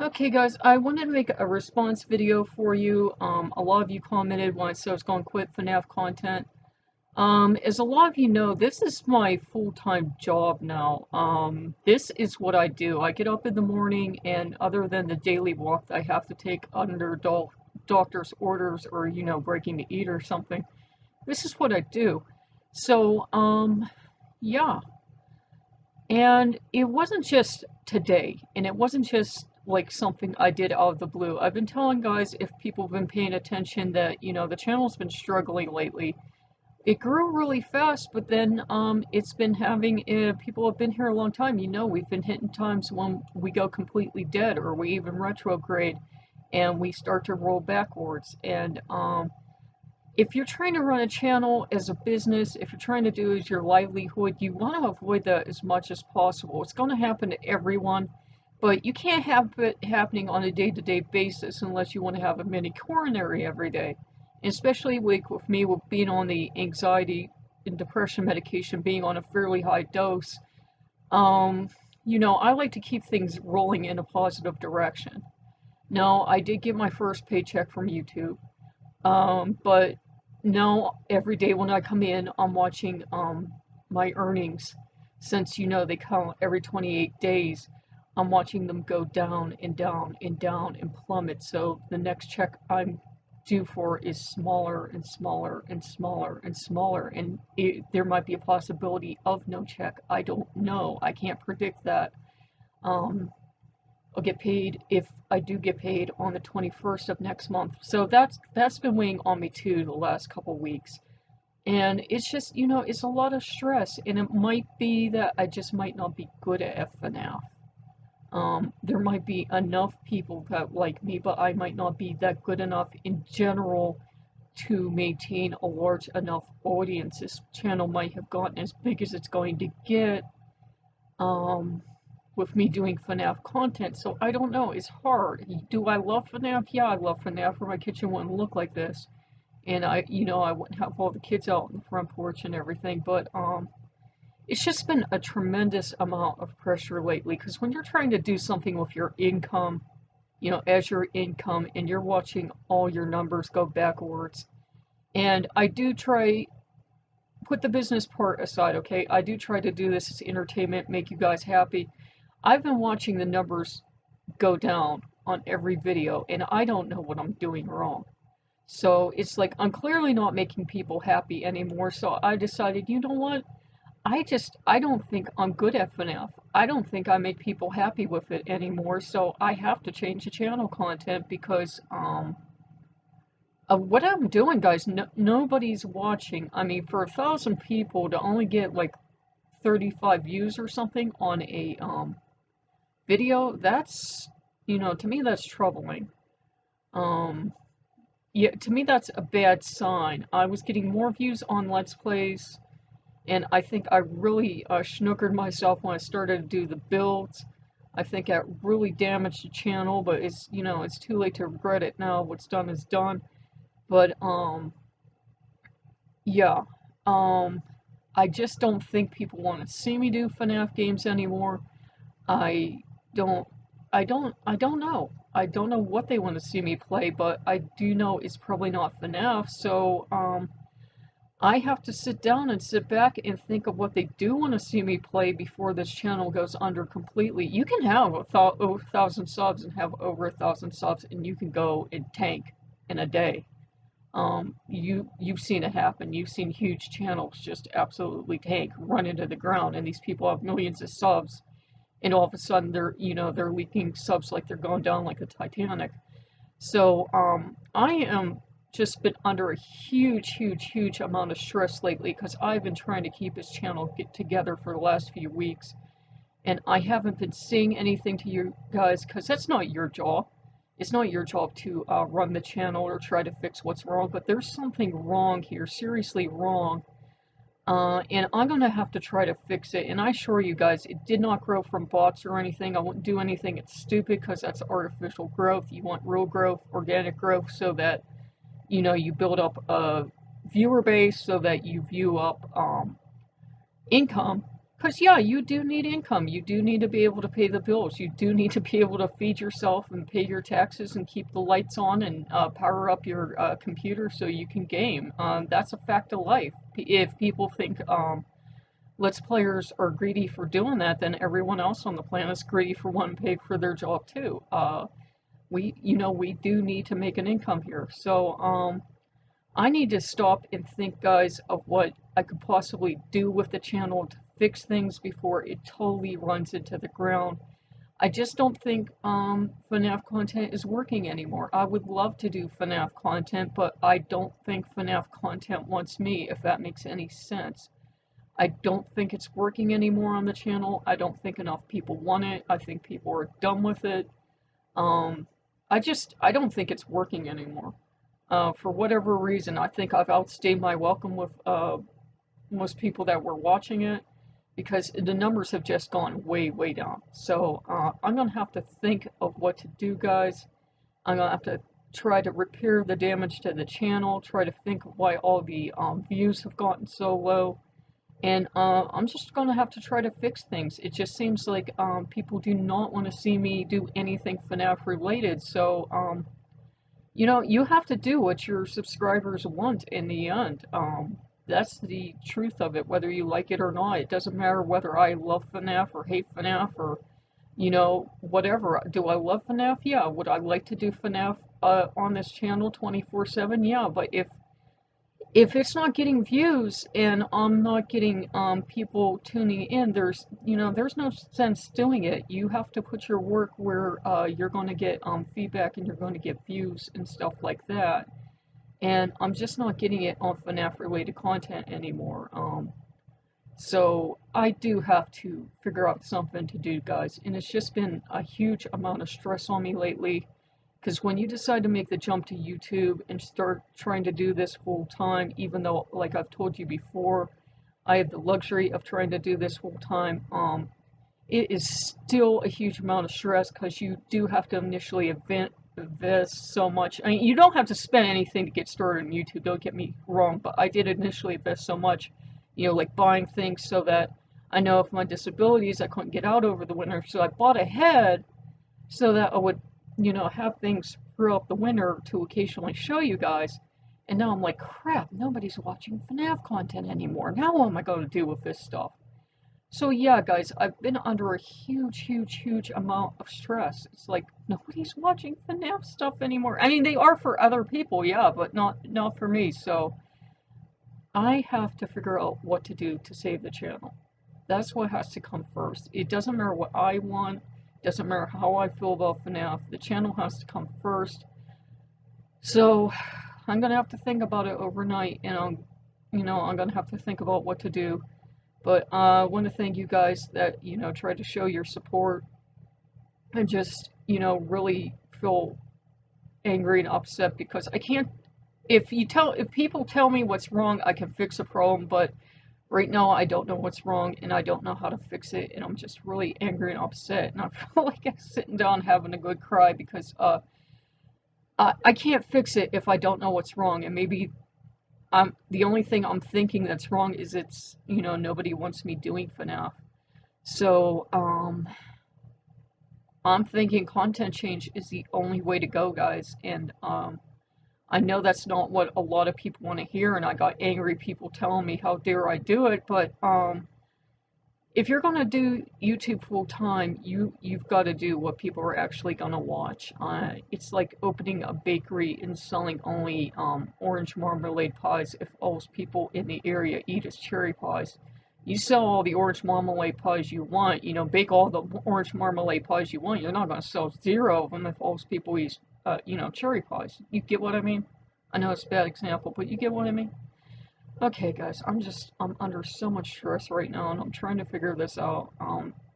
Okay guys, I wanted to make a response video for you. A lot of you commented when I said I was going to quit FNAF content. As a lot of you know, this is my full-time job now. This is what I do. I get up in the morning and other than the daily walk that I have to take under doctor's orders or, breaking to eat or something, this is what I do. So, yeah. And it wasn't just today, and it wasn't just like something I did out of the blue. I've been telling guys, if people have been paying attention, that, the channel's been struggling lately. It grew really fast, but then it's been having, people have been here a long time. We've been hitting times when we go completely dead, or we even retrograde, and we start to roll backwards. And if you're trying to run a channel as a business, if you're trying to do as your livelihood, you want to avoid that as much as possible. It's going to happen to everyone, but you can't have it happening on a day-to-day basis unless you want to have a mini coronary every day. And especially with me, with being on the anxiety and depression medication, being on a fairly high dose, I like to keep things rolling in a positive direction. Now, I did get my first paycheck from YouTube. But no, every day when I come in, I'm watching my earnings. Since they count every 28 days, I'm watching them go down and down and down and plummet. So the next check I'm due for is smaller and smaller and smaller and smaller. And there might be a possibility of no check. I don't know. I can't predict that. Um, I'll get paid if I do get paid on the 21st of next month. So that's been weighing on me too the last couple weeks. And it's just, it's a lot of stress, and it might be that I just might not be good at FNAF. There might be enough people that like me, but I might not be that good enough in general to maintain a large enough audience. This channel might have gotten as big as it's going to get. With me doing FNAF content, so I don't know, it's hard. Do I love FNAF? Yeah, I love FNAF, or my kitchen wouldn't look like this. And I wouldn't have all the kids out on the front porch and everything, but, it's just been a tremendous amount of pressure lately, because when you're trying to do something with your income, as your income, and you're watching all your numbers go backwards, and I do try, put the business part aside, okay? I do try to do this as entertainment, make you guys happy. I've been watching the numbers go down on every video, and I don't know what I'm doing wrong. So it's like I'm clearly not making people happy anymore, so I decided, you know what? I don't think I'm good at FNAF. I don't think I make people happy with it anymore, so I have to change the channel content because, of what I'm doing, guys, nobody's watching. I mean, for 1,000 people to only get like 35 views or something on a, video, that's, to me that's troubling. Um, yeah, to me that's a bad sign. I was getting more views on Let's Plays, and I think I really snookered myself when I started to do the builds. I think that really damaged the channel, but it's too late to regret it now. What's done is done. But, yeah, I just don't think people want to see me do FNAF games anymore. I don't, I don't know. I don't know what they want to see me play, but I do know it's probably not FNAF, so, I have to sit down and sit back and think of what they do want to see me play before this channel goes under completely. You can have 1,000 subs and have over 1,000 subs, and you can go and tank in a day. You've seen it happen. You've seen huge channels just absolutely tank, run into the ground, and these people have millions of subs, and all of a sudden they're leaking subs like they're going down like a Titanic. So I am just been under a huge amount of stress lately because I've been trying to keep this channel together for the last few weeks, and I haven't been saying anything to you guys because that's not your job. It's not your job to run the channel or try to fix what's wrong, but there's something wrong here, seriously wrong. And I'm gonna have to try to fix it, and I assure you guys, it did not grow from bots or anything. I wouldn't do anything it's stupid, because that's artificial growth. You want real growth, organic growth, so that, you build up a viewer base, so that you view up, income, Because, yeah, you do need income. You do need to be able to pay the bills. You do need to be able to feed yourself and pay your taxes and keep the lights on and power up your computer so you can game. That's a fact of life. If people think Let's Players are greedy for doing that, then everyone else on the planet is greedy for wanting to pay for their job too. We do need to make an income here. So, I need to stop and think, guys, of what I could possibly do with the channel to fix things before it totally runs into the ground. I just don't think FNAF content is working anymore. I would love to do FNAF content, but I don't think FNAF content wants me, if that makes any sense. I don't think it's working anymore on the channel. I don't think enough people want it. I think people are done with it. Um, I don't think it's working anymore. For whatever reason, I think I've outstayed my welcome with most people that were watching it because the numbers have just gone way, way down. So I'm going to have to think of what to do, guys. I'm going to have to try to repair the damage to the channel, try to think of why all the views have gotten so low. And I'm just going to have to try to fix things. It just seems like people do not want to see me do anything FNAF related. So, you have to do what your subscribers want in the end. That's the truth of it, whether you like it or not. It doesn't matter whether I love FNAF or hate FNAF or, whatever. Do I love FNAF? Yeah. Would I like to do FNAF on this channel 24/7? Yeah. But if it's not getting views and I'm not getting people tuning in, there's no sense doing it. You have to put your work where you're going to get feedback and you're going to get views and stuff like that. And I'm just not getting it on FNAF related content anymore. So I do have to figure out something to do, guys. And it's just been a huge amount of stress on me lately. Because when you decide to make the jump to YouTube and start trying to do this full time, even though, like I've told you before, I have the luxury of trying to do this full time, it is still a huge amount of stress because you do have to initially invest so much. I mean, you don't have to spend anything to get started on YouTube, don't get me wrong, but I did initially invest so much, like buying things so that I know if my disabilities I couldn't get out over the winter, so I bought ahead so that I would have things throughout the winter to occasionally show you guys. And now I'm like, crap, nobody's watching FNAF content anymore. Now what am I going to do with this stuff? So yeah, guys, I've been under a huge, huge, huge amount of stress. It's like, nobody's watching FNAF stuff anymore. I mean, they are for other people, yeah, but not for me. So I have to figure out what to do to save the channel. That's what has to come first. It doesn't matter what I want. Doesn't matter how I feel about FNAF. The channel has to come first. So I'm gonna have to think about it overnight, and I'm gonna have to think about what to do. But I want to thank you guys that try to show your support and just really feel angry and upset because I can't. If people tell me what's wrong, I can fix a problem, but right now, I don't know what's wrong, and I don't know how to fix it, and I'm just really angry and upset, and I feel like I'm sitting down having a good cry because I can't fix it if I don't know what's wrong, and maybe the only thing I'm thinking that's wrong is it's, nobody wants me doing FNAF. So, I'm thinking content change is the only way to go, guys, and I know that's not what a lot of people want to hear, and I got angry people telling me how dare I do it, but if you're gonna do YouTube full time, you've got to do what people are actually gonna watch. It's like opening a bakery and selling only orange marmalade pies if all people in the area eat is cherry pies. You sell all the orange marmalade pies you want, bake all the orange marmalade pies you want. You're not gonna sell 0 of them if all people eat, cherry pies. You get what I mean? I know it's a bad example, but you get what I mean? Okay, guys, I'm under so much stress right now, and I'm trying to figure this out.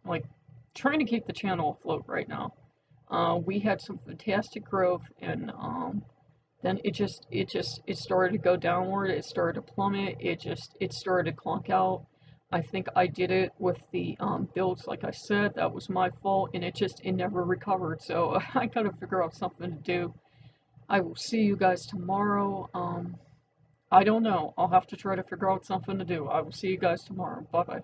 Like, trying to keep the channel afloat right now. We had some fantastic growth, and then it started to go downward. It started to plummet. It started to clunk out. I think I did it with the builds, like I said. That was my fault, and it never recovered. So I gotta figure out something to do. I will see you guys tomorrow. I don't know. I'll have to try to figure out something to do. I will see you guys tomorrow. Bye-bye.